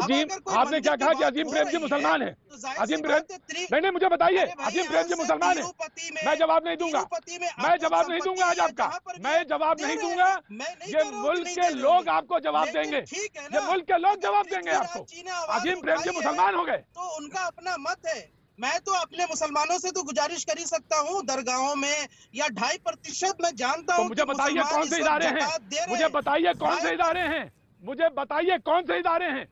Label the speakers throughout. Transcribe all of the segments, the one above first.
Speaker 1: अजीम, आपने क्या कहा कि अजीम प्रेमजी मुसलमान है? अजीम प्रेम नहीं, मुझे बताइए, अजीम प्रेमजी मुसलमान है? मैं जवाब नहीं दूंगा, मैं जवाब नहीं दूंगा आज आपका, मैं जवाब नहीं दूंगा। ये मुल्क के लोग आपको जवाब देंगे, ये मुल्क के लोग जवाब देंगे आपको। अजीम प्रेमजी मुसलमान हो गए
Speaker 2: तो उनका अपना मत है। मैं तो अपने मुसलमानों से तो गुजारिश कर ही सकता हूँ, दरगाहों में या 2.5% मैं जानता हूँ।
Speaker 1: तो मुझे बताइए कौन से इदारे हैं, मुझे बताइए कौन से इदारे हैं, मुझे बताइए कौन से इदारे हैं,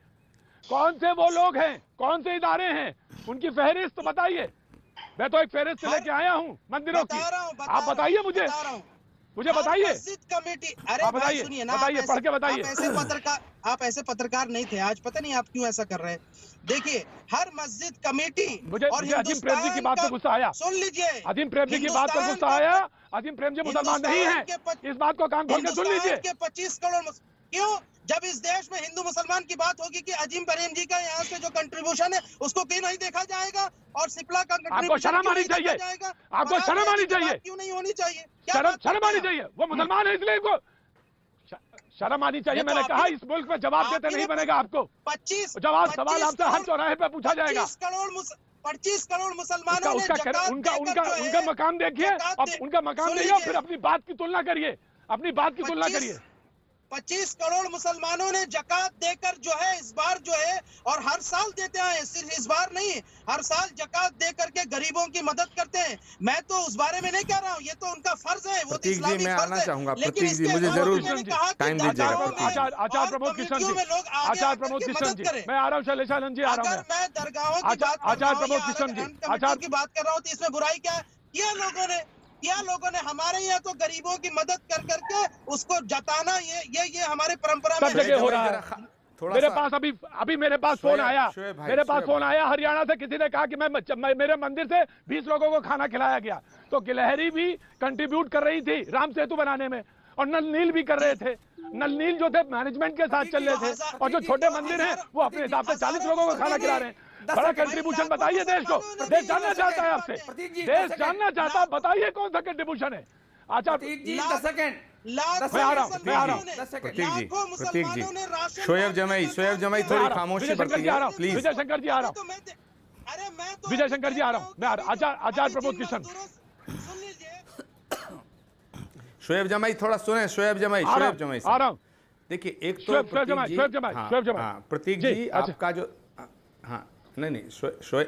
Speaker 1: कौन से वो लोग हैं, कौन से इदारे हैं, उनकी फहरिस्त बताइए। मैं तो एक फहरिस्त लेके आया हूँ मंदिरों की, आप बताइए मुझे बताइए।
Speaker 2: मस्जिद कमेटी, अरे भाई सुनिए ना,
Speaker 1: बताइए, पढ़ के बताइए।
Speaker 2: आप ऐसे पत्रकार नहीं थे, आज पता नहीं आप क्यों ऐसा कर रहे हैं। देखिए, हर मस्जिद कमेटी
Speaker 1: मुझे अजीम प्रेमजी की बात पर गुस्सा आया।
Speaker 2: सुन लीजिए,
Speaker 1: अजीम प्रेमजी की बात पर गुस्सा आया। अजीम प्रेमजी मुसलमान नहीं है, इस बात को कान खोल के सुन लीजिए।
Speaker 2: 25 करोड़ क्यों, जब इस देश में हिंदू मुसलमान की बात होगी कि अजीम प्रेम जी का यहाँ से जो कंट्रीब्यूशन है उसको क्यों नहीं देखा जाएगा, और सिप्ला का
Speaker 1: आपको शर्म आनी चाहिए, आपको शर्म आनी चाहिए,
Speaker 2: क्यों नहीं होनी चाहिए,
Speaker 1: शर्म आनी चाहिए। वो मुसलमान है इसलिए इनको शर्म आनी चाहिए। मैंने कहा इस मुल्क में जवाब देते नहीं बनेगा आपको।
Speaker 2: 25
Speaker 1: जवाब सवाल आपसे हर चौराहे पे पूछा जाएगा।
Speaker 2: 25 करोड़ मुसलमानों ने
Speaker 1: उनका मकाम देखिए, उनका मकाम देखिए, फिर अपनी बात की तुलना करिए, अपनी बात की तुलना करिए।
Speaker 2: 25 करोड़ मुसलमानों ने जकात देकर जो है इस बार जो है, और हर साल देते हैं, सिर्फ इस बार नहीं, हर साल जकात दे करके गरीबों की मदद करते हैं। मैं तो उस बारे में नहीं कह रहा हूँ, ये तो उनका फर्ज है, वो तो इस्लामिक
Speaker 3: मैं आना
Speaker 2: फर्ज है।
Speaker 3: चाहूंगा
Speaker 2: लेकिन
Speaker 3: प्रतीक जी, मुझे जरूर टाइम दीजिएगा।
Speaker 1: आचार्य प्रमोद किशन जी, आचार्य प्रमोद किशन जी, मैं आ रहा हूँ, शैलेशानंद जी आ रहा हूँ।
Speaker 2: मैं दरगाहों की बात
Speaker 1: आचार्य प्रमोद किशन जी,
Speaker 2: आचार्य की बात कर रहा हूँ, तो इसमें बुराई क्या है? ये लोगों ने हमारे यहाँ तो गरीबों की मदद कर करके उसको जताना, ये हमारे परंपरा में
Speaker 1: सब जगह हो रहा है। मेरे पास अभी मेरे पास फोन आया, मेरे पास फोन आया हरियाणा से, किसी ने कहा कि मैं मेरे मंदिर से 20 लोगों को खाना खिलाया गया। तो गिलहरी भी कंट्रीब्यूट कर रही थी राम सेतु बनाने में, और नल नील भी कर रहे थे। नल नील जो थे मैनेजमेंट के साथ चल रहे थे, और जो छोटे मंदिर हैं वो अपने हिसाब से 40 लोगों को खाना खिला रहे हैं। बड़ा कंट्रीब्यूशन बताइए देश को, देश जानना चाहता है आपसे, देश जानना चाहता है, बताइए कौन सा कंट्रीब्यूशन है। अच्छा, मैं आ रहा हूँ
Speaker 3: प्रतीक जी, शोएब जमाई थोड़ी खामोशी बरतिए प्लीज।
Speaker 1: विजय शंकर जी आ रहा हूँ, विजय शंकर जी आ रहा हूँ, मैं आचार्य प्रमोद किशन।
Speaker 3: शोएब जमाई थोड़ा सुने, शोएब जमाई
Speaker 1: आ रहा हूँ।
Speaker 3: देखिए, एक तो प्रतीक जी आपका जो नहीं,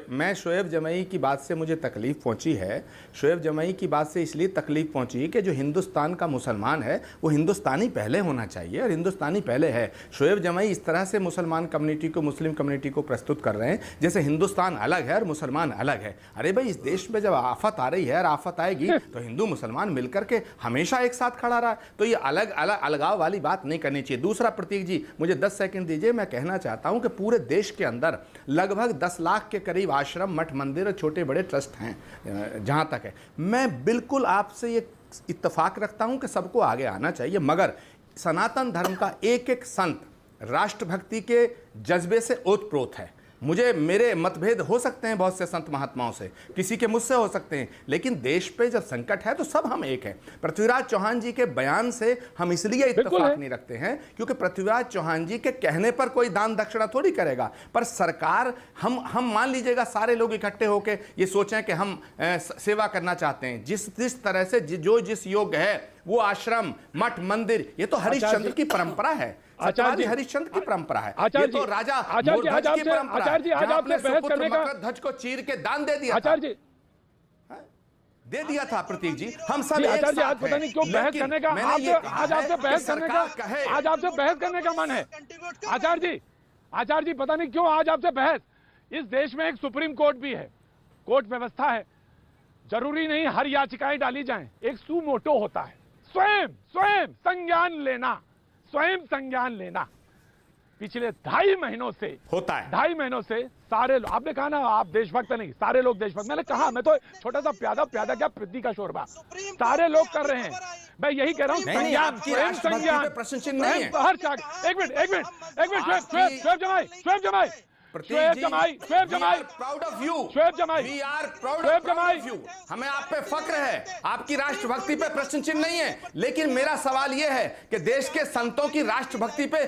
Speaker 3: मैं शोएब जमाई की बात से मुझे तकलीफ़ पहुंची है। शोएब जमाई की बात से इसलिए तकलीफ़ पहुंची कि जो हिंदुस्तान का मुसलमान है वो हिंदुस्तानी पहले होना चाहिए, और हिंदुस्तानी पहले है। शोएब जमाई इस तरह से मुसलमान कम्युनिटी को, मुस्लिम कम्युनिटी को प्रस्तुत कर रहे हैं जैसे हिंदुस्तान अलग है और मुसलमान अलग है। अरे भाई, इस देश में जब आफत आ रही है और आफत आएगी तो हिंदू मुसलमान मिलकर के हमेशा एक साथ खड़ा रहा, तो ये अलगाव वाली बात नहीं करनी चाहिए। दूसरा, प्रतीक जी मुझे 10 सेकेंड दीजिए, मैं कहना चाहता हूँ कि पूरे देश के अंदर लगभग 10 लाख के करीब आश्रम, मठ, मंदिर और छोटे बड़े ट्रस्ट हैं। जहां तक है, मैं बिल्कुल आपसे ये इत्तेफाक रखता हूं कि सबको आगे आना चाहिए, मगर सनातन धर्म का एक एक संत राष्ट्रभक्ति के जज्बे से ओतप्रोत है। मेरे मतभेद हो सकते हैं बहुत से संत महात्माओं से, किसी के मुझसे हो सकते हैं, लेकिन देश पे जब संकट है तो सब हम एक हैं। पृथ्वीराज चौहान जी के बयान से हम इसलिए इत्तेफाक नहीं रखते हैं क्योंकि पृथ्वीराज चौहान जी के कहने पर कोई दान दक्षिणा थोड़ी करेगा, पर सरकार, हम मान लीजिएगा सारे लोग इकट्ठे होकर ये सोचें कि हम सेवा करना चाहते हैं, जिस तरह से जो जिस योग्य है वो आश्रम, मठ, मंदिर, ये तो हरिश्चंद्र की परंपरा है, आचार्य हरिश्चंद्र की परंपरा है, ये तो राजा मोरध्वज की परंपरा है, जहां अपने सुपुत्र मकरध्वज को चीर के दान दे दिया, दे दिया था। प्रतीक जी, हम सब एक साथ
Speaker 1: आज पता नहीं क्यों बहस करने का, आज आपसे बहस करने का मन है। आचार्य जी पता नहीं क्यों आज आपसे बहस। इस देश में एक सुप्रीम कोर्ट भी है, कोर्ट व्यवस्था है, जरूरी नहीं हर याचिकाएं डाली जाएं, एक सुमोटो होता है, स्वयं संज्ञान लेना। पिछले 2.5 महीनों से
Speaker 3: होता है,
Speaker 1: 2.5 महीनों से सारे लोग, आपने कहा ना आप देशभक्त नहीं, सारे लोग देशभक्त, मैंने कहा, मैं तो छोटा सा प्यादा क्या पृथ्वी का शोरबा, सारे लोग कर रहे हैं। मैं यही कह रहा हूँ, संज्ञान, स्वयं
Speaker 3: प्रश्न चिन्ह नहीं है।
Speaker 1: हर चाक, एक मिनट, शोएब जमाई,
Speaker 3: हमें आप पे फक्र है, आपकी राष्ट्रभक्ति पे प्रश्न चिन्ह नहीं है, लेकिन मेरा सवाल यह है कि देश के संतों की राष्ट्रभक्ति पे